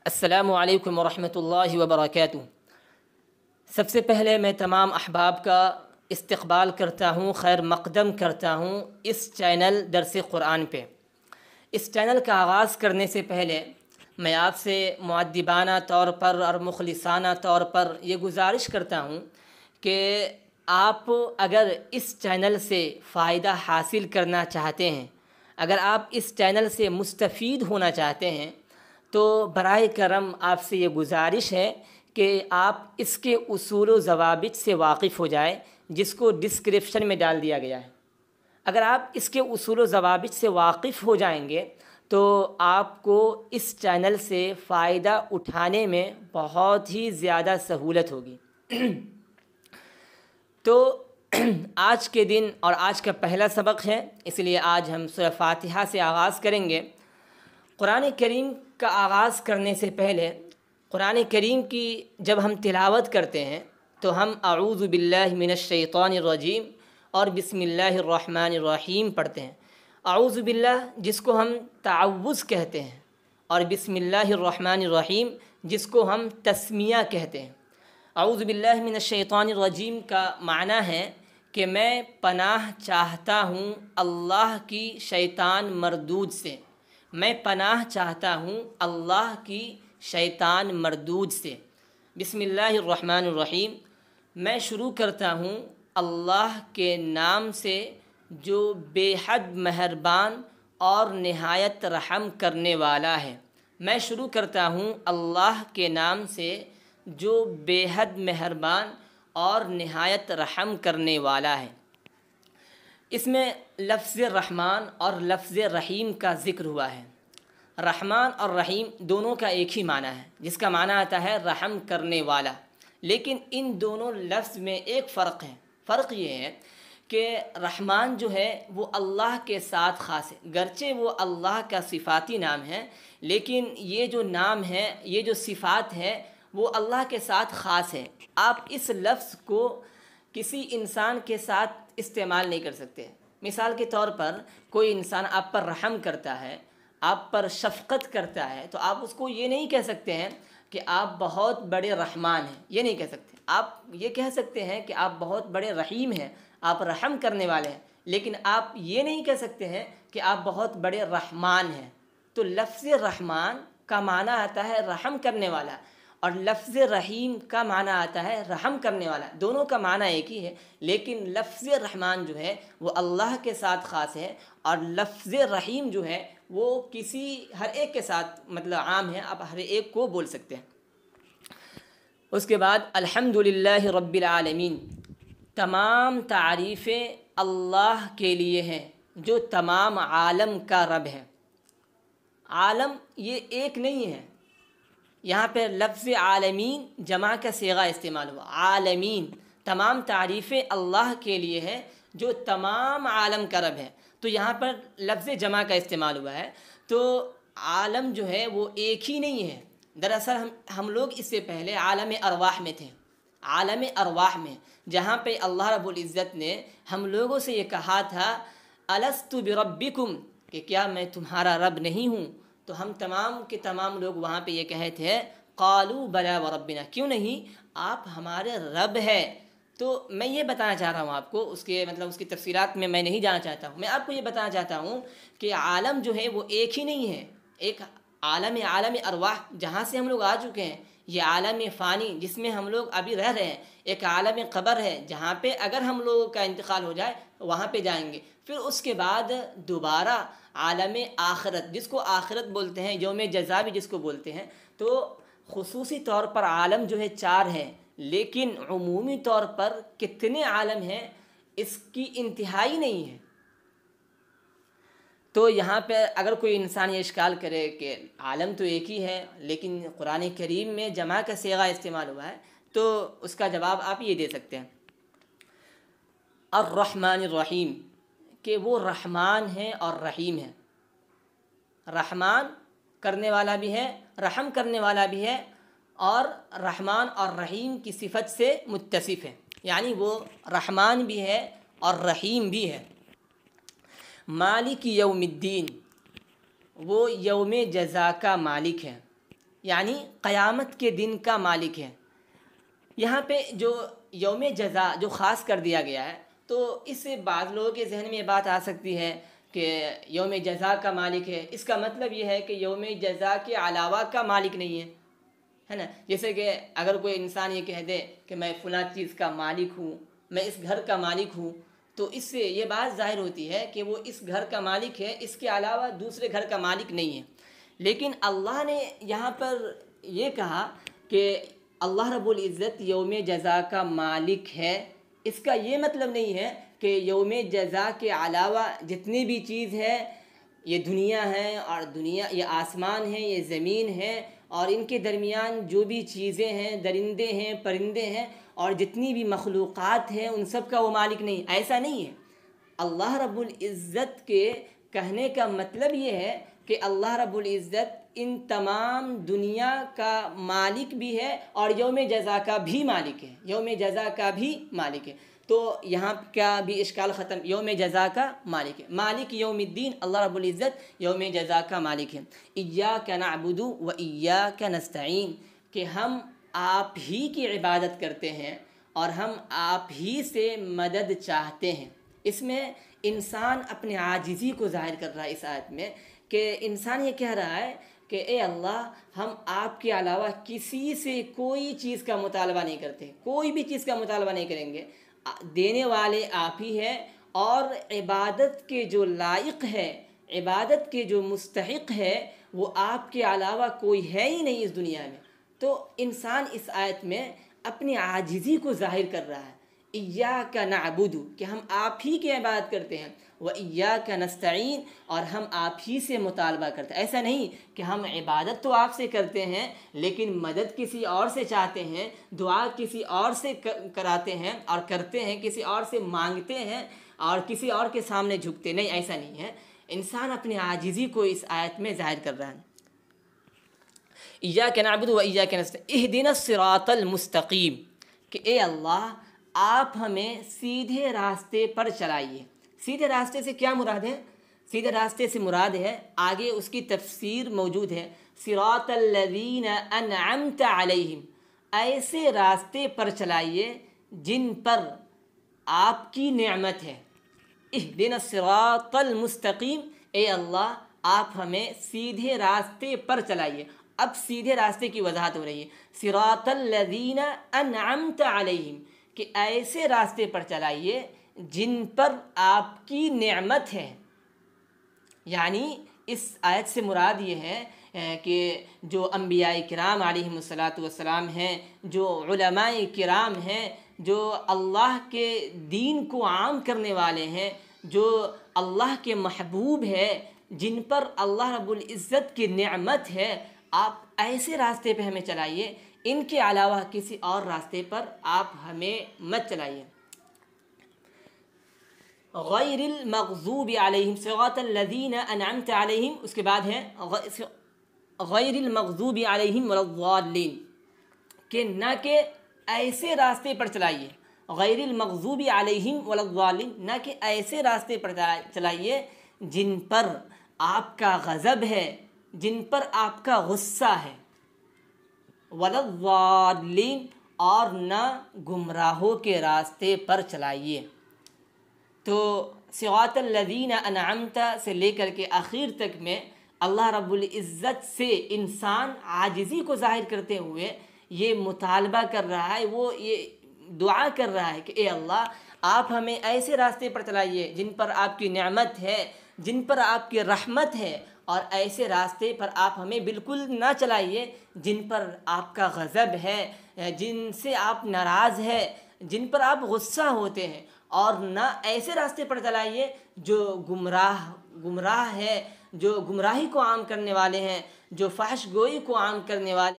السلام علیکم ورحمۃ اللہ وبرکاتہ۔ سب سے پہلے میں تمام احباب کا استقبال کرتا ہوں، خیر مقدم کرتا ہوں اس چینل درس قرآن پہ۔ اس چینل کا آغاز کرنے سے پہلے میں آپ سے مؤدبانہ طور پر اور مخلصانہ طور پر یہ گزارش کرتا ہوں کہ آپ اگر اس چینل سے فائدہ حاصل کرنا چاہتے ہیں، اگر آپ اس چینل سے مستفید ہونا چاہتے ہیں، تو برائے کرم آپ سے یہ گزارش ہے کہ آپ اس کے اصول و ضوابط سے واقف ہو جائیں، جس کو ڈسکرپشن میں ڈال دیا گیا ہے۔ اگر آپ اس کے اصول و ضوابط سے واقف ہو جائیں گے تو آپ کو اس چینل سے فائدہ اٹھانے میں بہت ہی زیادہ سہولت ہوگی۔ تو آج کے دن اور آج کا پہلا سبق ہے، اس لیے آج ہم سورہ فاتحہ سے آغاز کریں گے۔ قرآن کریم کا آغاز کرنے سے پہلے قرآن کریم کی جب ہم تلاوت کرتے ہیں تو ہم اعوذ باللہ من الشیطان الرجیم اور بسم اللہ الرحمن الرحیم پڑھتے ہیں۔ اعوذ باللہ جس کو ہم تعوذ کہتے ہیں، اور بسم اللہ الرحمن الرحیم جس کو ہم تسمیہ کہتے ہیں۔ اعوذ باللہ من الشیطان الرجیم کا معنی ہے کہ میں پناہ چاہتا ہوں اللہ کی شیطان مردود سے، میں پناہ چاہتا ہوں اللہ کی شیطان مردود سے۔ بسم اللہ الرحمن الرحیم، میں شروع کرتا ہوں اللہ کے نام سے جو بے حد مہربان اور نہایت رحم کرنے والا ہے۔ میں شروع کرتا ہوں اللہ کے نام سے جو بے حد مہربان اور نہایت رحم کرنے والا ہے۔ اس میں لفظ رحمان اور لفظ رحیم کا ذکر ہوا ہے۔ رحمان اور رحیم دونوں کا ایک ہی معنی ہے، جس کا معنی آتا ہے رحم کرنے والا، لیکن ان دونوں لفظ میں ایک فرق ہے۔ فرق یہ ہے کہ رحمان جو ہے وہ اللہ کے ساتھ خاص ہے، گرچہ وہ اللہ کا صفاتی نام ہے، لیکن یہ جو نام ہے، یہ جو صفات ہے، وہ اللہ کے ساتھ خاص ہے۔ آپ اس لفظ کو کسی انسان کے ساتھ استعمال نہیں کر سکتے۔ مثال کے طور پر کوئی انسان آپ پر رحم کرتا ہے، آپ پر شفقت کرتا ہے، تو آپ اس کو یہ نہیں کہہ سکتے ہیں کہ آپ بہت بڑے رحمان ہیں، یہ نہیں کہہ سکتے۔ آپ یہ کہہ سکتے ہیں کہ آپ بہت بڑے رحیم ہیں، آپ رحم کرنے والے ہیں، لیکن آپ یہ نہیں کہہ سکتے ہیں کہ آپ بہت بڑے رحمان ہیں۔ تو لفظ رحمان کا معنی آتا ہے رحم کرنے والا، اور لفظ رحیم کا معنی آتا ہے رحم کرنے والا۔ دونوں کا معنی ایک ہی ہے، لیکن لفظ رحمان جو ہے وہ اللہ کے ساتھ خاص ہے، اور لفظ رحیم جو ہے وہ کسی ہر ایک کے ساتھ مطلب عام ہے، آپ ہر ایک کو بول سکتے ہیں۔ اس کے بعد الحمدللہ رب العالمین، تمام تعریفیں اللہ کے لیے ہیں جو تمام عالم کا رب ہے۔ عالم یہ ایک نہیں ہے، یہاں پہ لفظ عالمین جمع کا صیغہ استعمال ہوا، عالمین، تمام تعریفیں اللہ کے لیے ہیں جو تمام عالم کا رب ہے۔ تو یہاں پر لفظ جمع کا استعمال ہوا ہے، تو عالم جو ہے وہ ایک ہی نہیں ہے۔ دراصل ہم لوگ اس سے پہلے عالم ارواح میں تھے، عالم ارواح میں، جہاں پہ اللہ رب العزت نے ہم لوگوں سے یہ کہا تھا الست بربکم، کہ کیا میں تمہارا رب نہیں ہوں؟ تو ہم تمام کے تمام لوگ وہاں پہ یہ کہے تھے قالوا بلا وربنا، کیوں نہیں، آپ ہمارے رب ہے۔ تو میں یہ بتانا چاہ رہا ہوں آپ کو، اس کی تفصیلات میں نہیں جانا چاہتا ہوں، میں آپ کو یہ بتانا چاہتا ہوں کہ عالم جو ہے وہ ایک ہی نہیں ہے۔ ایک عالم ارواح جہاں سے ہم لوگ آ چکے ہیں، یہ عالم فانی جس میں ہم لوگ ابھی رہ رہے ہیں، ایک عالم قبر ہے جہاں پہ اگر ہم لوگوں کا انتقال ہو جائے وہاں پہ جائیں گے، پھر اس کے بعد دوبارہ عالم آخرت جس کو آخرت بولتے ہیں، یوم جزا بھی جس کو بولتے ہیں۔ تو خصوصی طور پر عالم جو ہے 4 ہے، لیکن عمومی طور پر کتنے عالم ہیں اس کی انتہائی نہیں ہے۔ تو یہاں پہ اگر کوئی انسان یہ اشکال کرے کہ عالم تو ایک ہی ہے لیکن قرآن کریم میں جمع کا صیغہ استعمال ہوا ہے، تو اس کا جواب آپ یہ دے سکتے ہیں الرحمن الرحیم، کہ وہ رحمان ہے اور رحیم ہے۔ رحمان کرنے والا بھی ہے، رحم کرنے والا بھی ہے، اور رحمان اور رحیم کی صفت سے متصف ہے، یعنی وہ رحمان بھی ہے اور رحیم بھی ہے۔ مالک یوم الدین، وہ یوم جزا کا مالک ہے۔ یعنی قیامت کے دن کا مالک ہے۔ یہاں پہ جو یوم جزا جو خاص کر دیا گیا ہے، تو اس سے بعض لوگوں کے ذہن میں یہ بات آ سکتی ہے کہ یوم جزا کا مالک ہے، اس کا مطلب یہ ہے کہ یوم جزا کے علاوہ کا مالک نہیں ہے نا۔ جیسے کہ اگر کوئی انسان یہ کہہ دے کہ میں فلاں چیز کا مالک ہوں، میں اس گھر کا مالک ہوں، تو اس سے یہ بات ظاہر ہوتی ہے کہ وہ اس گھر کا مالک ہے، اس کے علاوہ دوسرے گھر کا مالک نہیں ہے۔ لیکن اللہ نے یہاں پر یہ کہا کہ اللہ رب العزت یوم جزا کا مالک ہے، اس کا یہ مطلب نہیں ہے کہ یوم جزا کے علاوہ جتنی بھی چیز ہے، یہ دنیا ہے اور یہ آسمان ہے، یہ زمین ہے، اور ان کے درمیان جو بھی چیزیں ہیں، درندے ہیں، پرندے ہیں، اور جتنی بھی مخلوقات ہیں، ان سب کا وہ مالک نہیں، ایسا نہیں ہے۔ اللہ رب العزت کے کہنے کا مطلب یہ ہے کہ اللہ رب العزت ان تمام دنیا کا مالک بھی ہے اور یوم جزا کا بھی مالک ہے، یوم جزا کا بھی مالک ہے۔ تو یہاں کا بھی اشکال ختم، یوم جزا کا مالک ہے، مالک یوم الدین اللہ رب العزت یوم جزا کا مالک ہے۔ ایاک نعبد و ایاک نستعین، کہ ہم آپ ہی کی عبادت کرتے ہیں اور ہم آپ ہی سے مدد چاہتے ہیں۔ اس میں انسان اپنے عاجزی کو ظاہر کر رہا ہے اس آیت میں، کہ انسان یہ کہہ رہا ہے کہ اے اللہ، ہم آپ کے علاوہ کسی سے کوئی چیز کا مطالبہ نہیں کرتے، کوئی بھی چیز کا مطالبہ نہیں کریں گے، دینے والے آپ ہی ہیں، اور عبادت کے جو لائق ہے، عبادت کے جو مستحق ہے، وہ آپ کے علاوہ کوئی ہے ہی نہیں اس دنیا میں۔ تو انسان اس آیت میں اپنی عاجزی کو ظاہر کر رہا ہے، ایاک نعبد، کہ ہم آپ ہی کی عبادت کرتے ہیں، و ایاک نستعین، اور ہم آپ ہی سے مطالبہ کرتے ہیں۔ ایسا نہیں کہ ہم عبادت تو آپ سے کرتے ہیں لیکن مدد کسی اور سے چاہتے ہیں، دعا کسی اور سے کراتے ہیں اور کرتے ہیں، کسی اور سے مانگتے ہیں اور کسی اور کے سامنے جھکتے نہیں، ایسا نہیں ہے۔ انسان اپنی عاجزی کو اس آیت میں ظاہر کر رہا ہے۔ ایاک نعبد و ایاک نستعین اہدنا الصراط المستقیم، کہ اے اللہ آپ ہمیں سیدھے راستے پر چلائیے۔ سیدھے راستے سے کیا مراد ہے؟ سیدھے راستے سے مراد ہے، آگے اس کی تفسیر موجود ہے، صراط الذین انعمت علیہم، ایسے راستے پر چلائیے جن پر آپ کی نعمت ہے۔ اہدنا الصراط المستقیم، اے اللہ آپ ہمیں سیدھے راستے پر چلائیے۔ اب سیدھے راستے کی وضاحت ہو رہی ہے، صراط الذین انعمت علیہم، کہ ایسے راستے پر چلائیے جن پر آپ کی نعمت ہے۔ یعنی اس آیت سے مراد یہ ہے کہ جو انبیاء کرام علیہم الصلاۃ والسلام ہیں، جو علماء کرام ہیں، جو اللہ کے دین کو عام کرنے والے ہیں، جو اللہ کے محبوب ہے، جن پر اللہ رب العزت کی نعمت ہے، آپ ایسے راستے پہ ہمیں چلائیے، ان کے علاوہ کسی اور راستے پر آپ ہمیں مت چلائیے۔ غیر المغضوب علیہم، صراط الذین انعمت علیہم، اس کے بعد ہے غیر المغضوب علیہم ولا الضالین، کہ نہ کہ ایسے راستے پر چلائیے، غیر المغضوب علیہم ولا الضالین، نہ کہ ایسے راستے پر چلائیے جن پر آپ کا غضب ہے، جن پر آپ کا غصہ ہے، ولا الضالین، اور نہ گمراہوں کے راستے پر چلائیے۔ تو صراط الذین انعمت سے لے کر کے آخر تک میں اللہ رب العزت سے انسان عاجزی کو ظاہر کرتے ہوئے یہ مطالبہ کر رہا ہے، وہ یہ دعا کر رہا ہے کہ اے اللہ آپ ہمیں ایسے راستے پر چلائیے جن پر آپ کی نعمت ہے، جن پر آپ کی رحمت ہے، اور ایسے راستے پر آپ ہمیں بالکل نہ چلائیے جن پر آپ کا غضب ہے، جن سے آپ ناراض ہے، جن پر آپ غصہ ہوتے ہیں، اور نہ ایسے راستے پر چلائیے جو گمراہ ہے، جو گمراہی کو عام کرنے والے ہیں، جو فحش گوئی کو عام کرنے والے